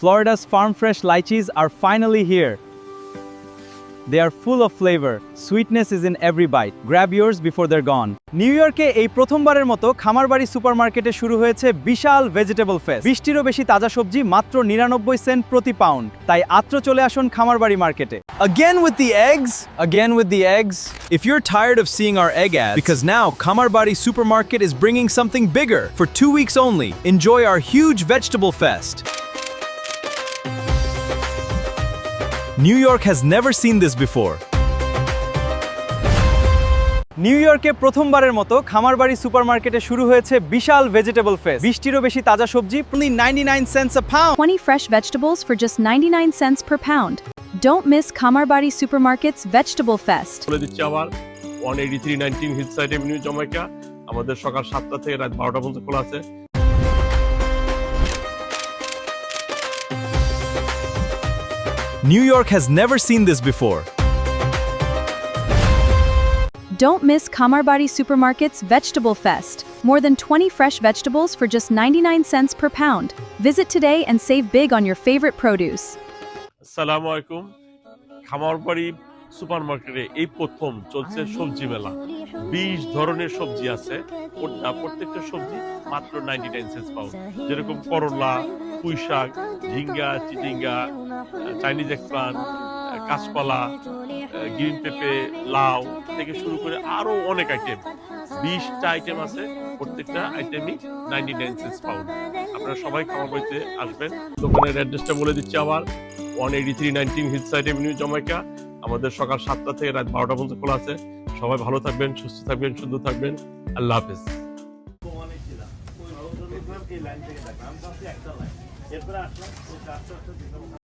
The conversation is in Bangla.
Florida's farm fresh lychees are finally here. They are full of flavor. Sweetness is in every bite. Grab yours before they're gone. New ইয়র্কে এই প্রথমবারের মতো খামারবাড়ি সুপারমার্কেটে শুরু হয়েছে বিশাল ভেজিটেবল ফেস্ট। 20টিরও বেশি তাজা সবজি মাত্র 99 সেন্ট প্রতি পাউন্ড। তাই আত্র চলে আসুন খামারবাড়ি মার্কেটে। Again with the eggs? Again with the eggs? If you're tired of seeing our egg ads, because now Kamarbari Supermarket is bringing something bigger. For 2 weeks only, enjoy our huge vegetable fest. New York has never seen this before. New ইয়র্কে প্রথমবারের মতো খামারবাড়ি সুপারমার্কেটে শুরু হয়েছে বিশাল ভেজিটেবল ফেস্ট। 20টিরও বেশি তাজা সবজি only 99 cents a pound. 20 fresh vegetables for just 99 cents per pound. Don't miss Kamarbari Supermarket's Vegetable Fest. বলে দিচ্ছি আবার 18319 হিলসাইড এভিনিউ জমাইকা আমাদের সকাল 7টা থেকে রাত 12টা পর্যন্ত খোলা আছে। New York has never seen this before. Don't miss Kamarbari Supermarket's Vegetable Fest. More than 20 fresh vegetables for just 99 cents per pound. Visit today and save big on your favorite produce. আসসালামু আলাইকুম। খামারবাড়ি সুপারমার্কেটে এই প্রথম চলছে সবজি মেলা। 20 ধরনের সবজি আছে। প্রত্যেকটা সবজি মাত্র 99 সেন্টস পাউন্ড। যেরকম করলা, পুঁই শাক, ঝিঙ্গা, চিচিঙ্গা, চাইনিজ এগপ্লান্ট, কাঁচকলা, গ্রিন পেঁপে, লাউ থেকে শুরু করে আরো অনেক আইটেম। 20টা আইটেম আছে। প্রত্যেকটা আইটেমই 99 সেন্টস পাউন্ড। আপনারা সবাই খামারবাড়িতে আসবেন। দোকানের অ্যাড্রেসটা বলে দিচ্ছি আবার 18319 হিলসাইড এভিনিউ জমাইকা আমাদের সকাল 7টা থেকে রাত 12টা পর্যন্ত খোলা আছে। সবাই ভালো থাকবেন, সুস্থ থাকবেন, সুন্দর থাকবেন। আল্লাহ হাফেজ।